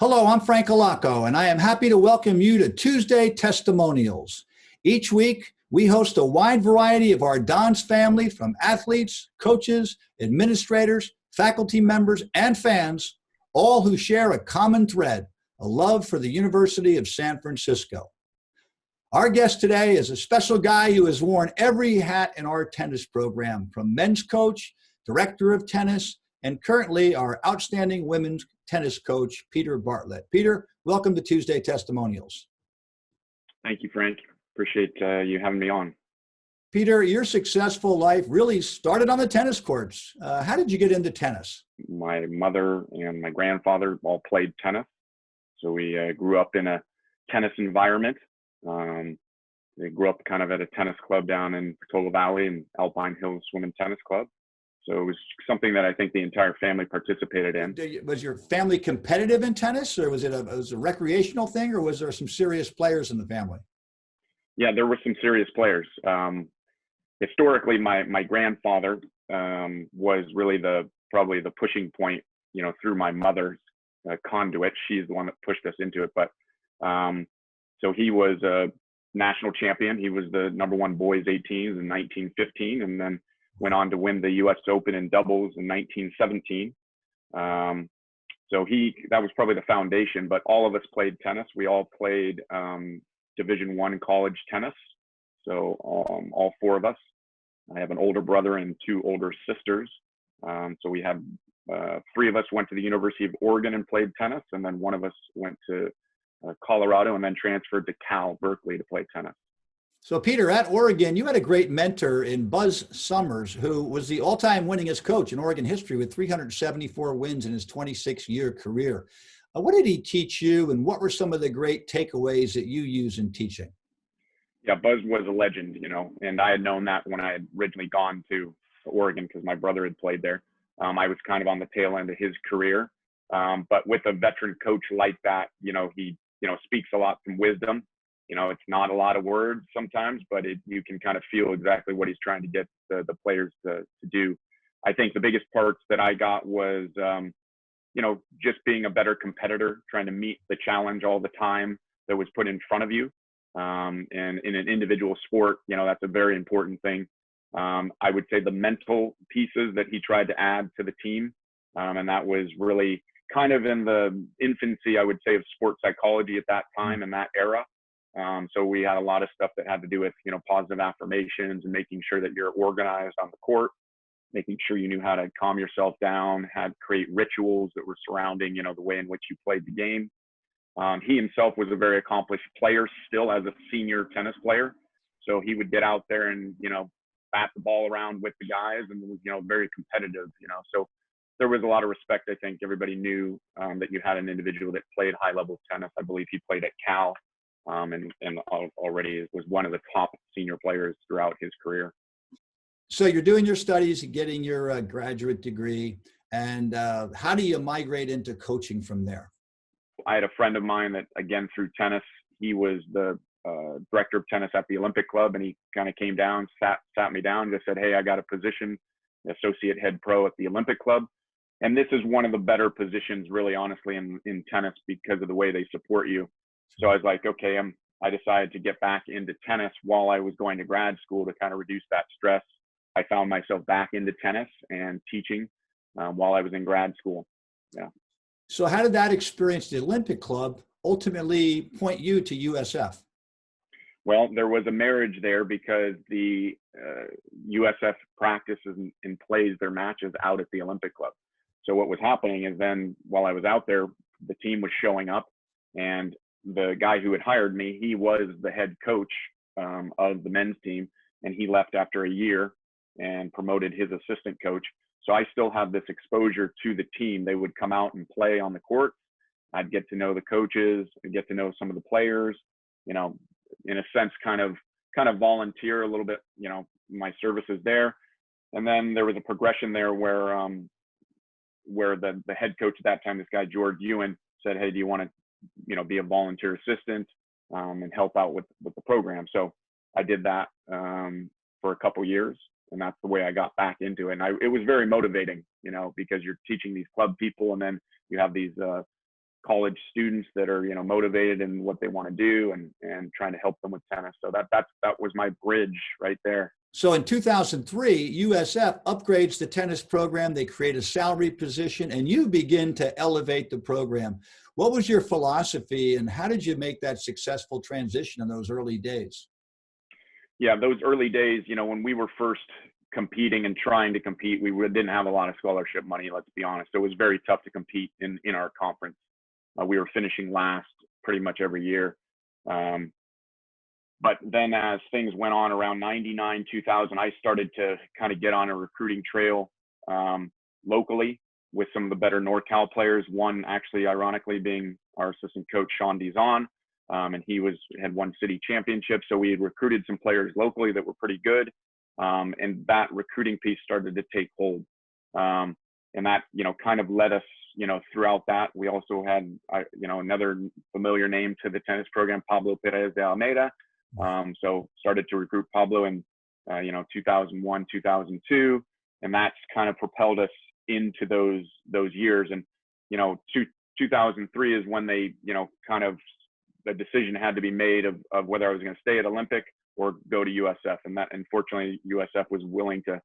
Hello, I'm Frank Alaco, and I am happy to welcome you to Tuesday Testimonials. Each week, we host a wide variety of our Don's family, from athletes, coaches, administrators, faculty members, and fans, all who share a common thread, a love for the University of San Francisco. Our guest today is a special guy who has worn every hat in our tennis program, from men's coach, director of tennis, and currently our outstanding women's tennis coach, Peter Bartlett. Peter, welcome to Tuesday Testimonials. Thank you, Frank. Appreciate you having me on. Peter, your successful life really started on the tennis courts. How did you get into tennis? My mother and my grandfather all played tennis. So we grew up in a tennis environment. They grew up kind of at a tennis club down in Portola Valley and Alpine Hills Swim Tennis Club. So it was something that I think the entire family participated in. Was your family competitive in tennis, or was it a recreational thing, or was there some serious players in the family? Yeah, there were some serious players. Historically, my grandfather was really probably the pushing point, through my mother's conduit. She's the one that pushed us into it. But so he was a national champion. He was the #1 boys 18s in 1915, and then went on to win the US Open in doubles in 1917. So that was probably the foundation, but all of us played tennis. We all played Division I college tennis. So all four of us. I have an older brother and two older sisters. So we had three of us went to the University of Oregon and played tennis, and then one of us went to Colorado and then transferred to Cal Berkeley to play tennis. So Peter, at Oregon, you had a great mentor in Buzz Summers, who was the all-time winningest coach in Oregon history with 374 wins in his 26-year career. What did he teach you, and what were some of the great takeaways that you use in teaching? Yeah, Buzz was a legend, and I had known that when I had originally gone to Oregon because my brother had played there. I was kind of on the tail end of his career. But with a veteran coach like that, he speaks a lot from wisdom. It's not a lot of words sometimes, but you can kind of feel exactly what he's trying to get the players to do. I think the biggest parts that I got was, just being a better competitor, trying to meet the challenge all the time that was put in front of you. And in an individual sport, that's a very important thing. I would say the mental pieces that he tried to add to the team, and that was really kind of in the infancy, I would say, of sports psychology at that time and that era. So we had a lot of stuff that had to do with, positive affirmations and making sure that you're organized on the court, making sure you knew how to calm yourself down, create rituals that were surrounding, the way in which you played the game. He himself was a very accomplished player still as a senior tennis player. So he would get out there and, bat the ball around with the guys and was, very competitive, So there was a lot of respect. I think everybody knew that you had an individual that played high level tennis. I believe he played at Cal. And already was one of the top senior players throughout his career. So you're doing your studies, getting your graduate degree, and how do you migrate into coaching from there? I had a friend of mine that, again, through tennis, he was the director of tennis at the Olympic Club, and he kind of came down, sat me down, just said, "Hey, I got a position, associate head pro at the Olympic Club." And this is one of the better positions, really, honestly, in tennis because of the way they support you. So I was like, okay, I decided to get back into tennis while I was going to grad school to kind of reduce that stress. I found myself back into tennis and teaching while I was in grad school. Yeah. So how did that experience, the Olympic Club, ultimately point you to USF? Well, there was a marriage there because the USF practices and plays their matches out at the Olympic Club. So what was happening is then while I was out there, the team was showing up, and the guy who had hired me, he was the head coach of the men's team, and he left after a year and promoted his assistant coach. So I still have this exposure to the team. They would come out and play on the court. I'd get to know the coaches, I'd get to know some of the players, in a sense, kind of volunteer a little bit, my services there. And then there was a progression there where the head coach at that time, this guy, George Ewan, said, "Hey, do you want to be a volunteer assistant and help out with the program?" So I did that for a couple years, and that's the way I got back into it. And it was very motivating, because you're teaching these club people, and then you have these college students that are, motivated in what they want to do, and trying to help them with tennis. So that was my bridge right there. So in 2003, USF upgrades the tennis program. They create a salary position, and you begin to elevate the program. What was your philosophy, and how did you make that successful transition in those early days? Yeah, those early days, when we were first competing and trying to compete, we didn't have a lot of scholarship money, let's be honest. It was very tough to compete in our conference. We were finishing last pretty much every year. But then as things went on around 99, 2000, I started to kind of get on a recruiting trail locally with some of the better NorCal players. One actually, ironically, being our assistant coach, Sean Dizon. And he had won city championships. So we had recruited some players locally that were pretty good. And that recruiting piece started to take hold. And that, kind of led us, throughout that. We also had, another familiar name to the tennis program, Pablo Perez de Almeida. So started to recruit Pablo in, 2001, 2002. And that's kind of propelled us into those years. And, 2003 is when they, kind of, the decision had to be made of whether I was going to stay at Olympic or go to USF. And that, unfortunately, USF was willing to,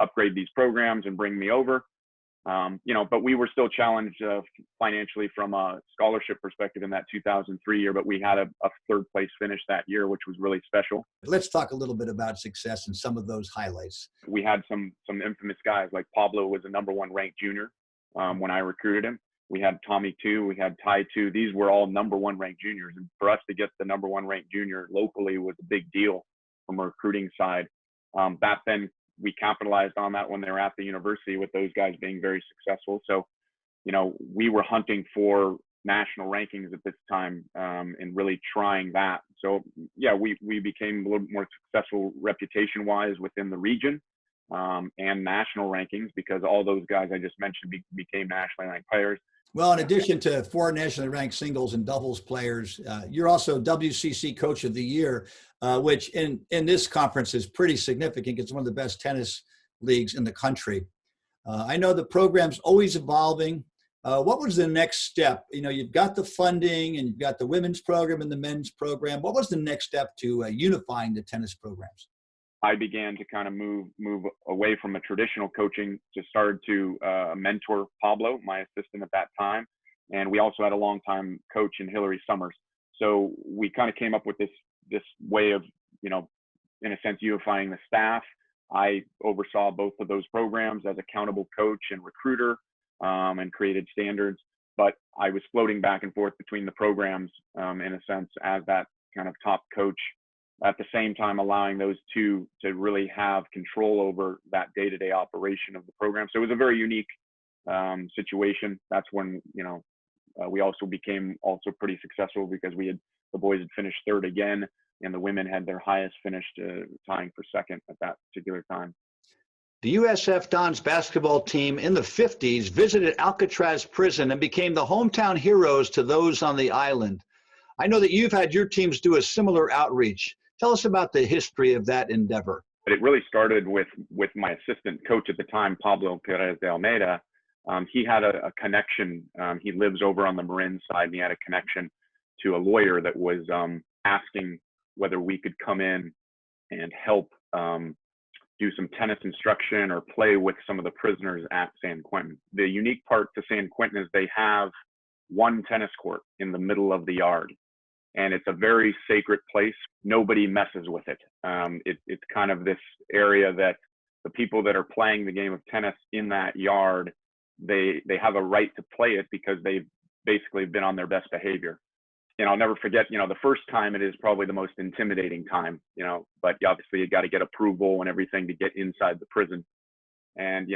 upgrade these programs and bring me over. But we were still challenged financially from a scholarship perspective in that 2003 year, but we had a third place finish that year, which was really special. Let's talk a little bit about success and some of those highlights. We had some infamous guys, like Pablo was a number 1 ranked junior when I recruited him. We had Tommy too. We had Ty too. These were all number 1 ranked juniors. And for us to get the number 1 ranked junior locally was a big deal from a recruiting side. Back then, we capitalized on that when they were at the university with those guys being very successful. So, we were hunting for national rankings at this time and really trying that. So, yeah, we became a little more successful reputation-wise within the region and national rankings because all those guys I just mentioned became nationally ranked players. Well, in addition to 4 nationally ranked singles and doubles players, you're also WCC Coach of the Year, which in this conference is pretty significant. It's one of the best tennis leagues in the country. I know the program's always evolving. What was the next step? You've got the funding and you've got the women's program and the men's program. What was the next step to unifying the tennis programs? I began to kind of move away from a traditional coaching, just started to mentor Pablo, my assistant at that time. And we also had a longtime coach in Hillary Summers. So we kind of came up with this way of, in a sense, unifying the staff. I oversaw both of those programs as accountable coach and recruiter and created standards. But I was floating back and forth between the programs in a sense as that kind of top coach, at the same time allowing those two to really have control over that day-to-day operation of the program. So it was a very unique situation. That's when, we also became pretty successful because the boys had finished third again, and the women had their highest finish, tying for second at that particular time. The USF Dons basketball team in the 50s visited Alcatraz prison and became the hometown heroes to those on the island. I know that you've had your teams do a similar outreach. Tell us about the history of that endeavor. It really started with my assistant coach at the time, Pablo Perez de Almeida. He had a connection. He lives over on the Marin side, and he had a connection to a lawyer that was asking whether we could come in and help do some tennis instruction or play with some of the prisoners at San Quentin. The unique part to San Quentin is they have one tennis court in the middle of the yard. And it's a very sacred place. Nobody messes with it. It's kind of this area that the people that are playing the game of tennis in that yard, they have a right to play it because they've basically been on their best behavior. And I'll never forget, the first time it is probably the most intimidating time, but obviously you got to get approval and everything to get inside the prison. And,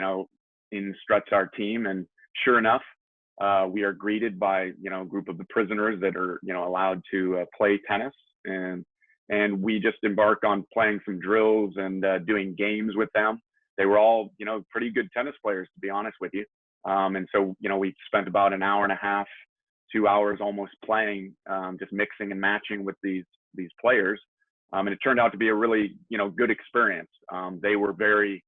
in struts our team. And sure enough, we are greeted by, a group of the prisoners that are, allowed to play tennis. And we just embarked on playing some drills and doing games with them. They were all, pretty good tennis players, to be honest with you. And so, we spent about an hour and a half, 2 hours almost playing, just mixing and matching with these players. And it turned out to be a really, good experience. They were very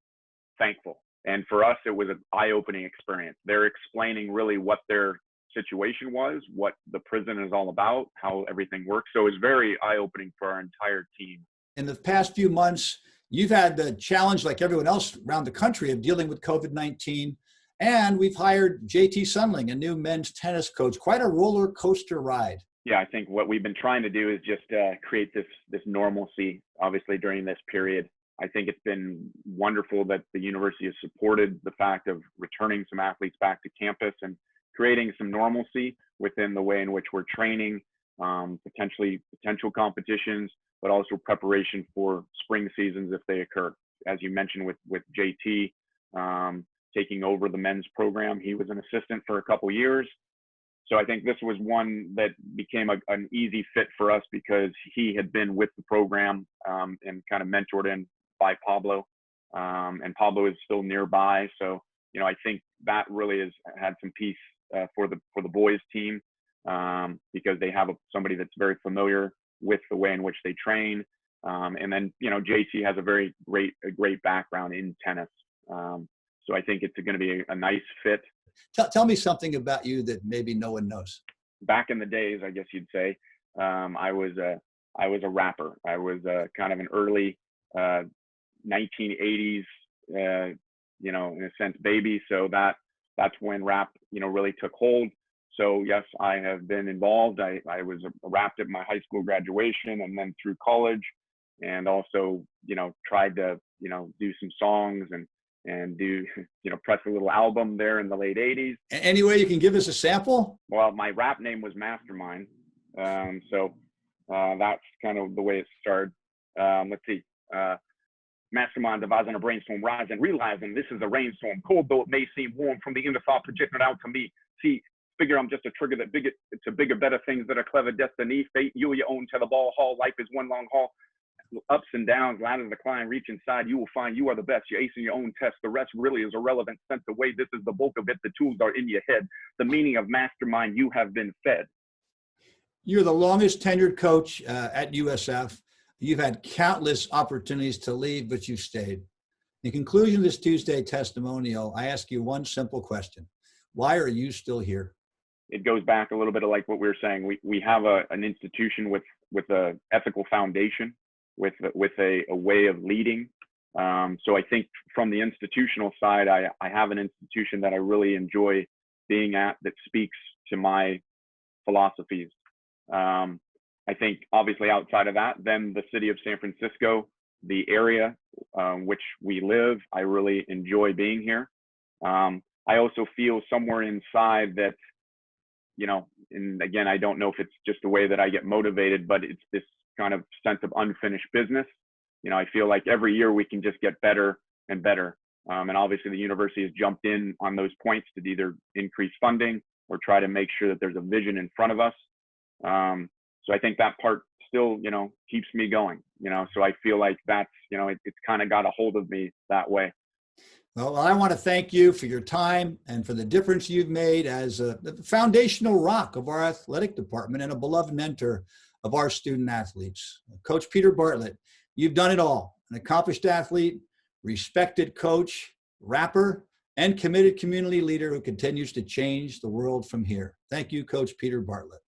thankful. And for us, it was an eye-opening experience. They're explaining really what their situation was, what the prison is all about, how everything works. So it was very eye-opening for our entire team. In the past few months, you've had the challenge, like everyone else around the country, of dealing with COVID-19. And we've hired JT Sunling, a new men's tennis coach. Quite a roller coaster ride. Yeah, I think what we've been trying to do is just create this normalcy, obviously, during this period. I think it's been wonderful that the university has supported the fact of returning some athletes back to campus and creating some normalcy within the way in which we're training, potential competitions, but also preparation for spring seasons if they occur. As you mentioned with JT taking over the men's program, he was an assistant for a couple years. So I think this was one that became an easy fit for us because he had been with the program and kind of mentored in by Pablo, and Pablo is still nearby. So, I think that really has had some peace for the boys team because they have somebody that's very familiar with the way in which they train. And then, JT has a great background in tennis. So I think it's going to be a nice fit. Tell me something about you that maybe no one knows. Back in the days, I guess you'd say, I was a rapper. I was kind of an early 1980s, in a sense, baby. So that's when rap, really took hold. So yes, I have been involved. I was rapped at my high school graduation and then through college, and also, tried to, do some songs and do, press a little album there in the late 80s. Any way you can give us a sample? Well, my rap name was Mastermind. So that's kind of the way it started. Let's see. Mastermind devising a brainstorm, rising, realizing this is a rainstorm. Cold though it may seem warm from the inner thought projected out to me. See, figure I'm just a trigger that it's a bigger, better things that are clever destiny. Fate, you are your own tetherball hall. Life is one long haul. Ups and downs, ladders to climb, reach inside. You will find you are the best. You're acing your own test. The rest really is irrelevant. Sent away. This is the bulk of it. The tools are in your head. The meaning of mastermind, you have been fed. You're the longest tenured coach at USF. You've had countless opportunities to leave, but you stayed. In conclusion of this Tuesday testimonial, I ask you one simple question. Why are you still here? It goes back a little bit of like what we were saying. We have an institution with a ethical foundation, with a way of leading. So I think from the institutional side, I have an institution that I really enjoy being at that speaks to my philosophies. I think obviously outside of that, then the city of San Francisco, the area which we live, I really enjoy being here. I also feel somewhere inside that, and again, I don't know if it's just the way that I get motivated, but it's this kind of sense of unfinished business. I feel like every year we can just get better and better. And obviously the university has jumped in on those points to either increase funding or try to make sure that there's a vision in front of us. So I think that part still, keeps me going, so I feel like that's, it's kind of got a hold of me that way. Well, I want to thank you for your time and for the difference you've made as the foundational rock of our athletic department and a beloved mentor of our student athletes. Coach Peter Bartlett, you've done it all. An accomplished athlete, respected coach, rapper, and committed community leader who continues to change the world from here. Thank you, Coach Peter Bartlett.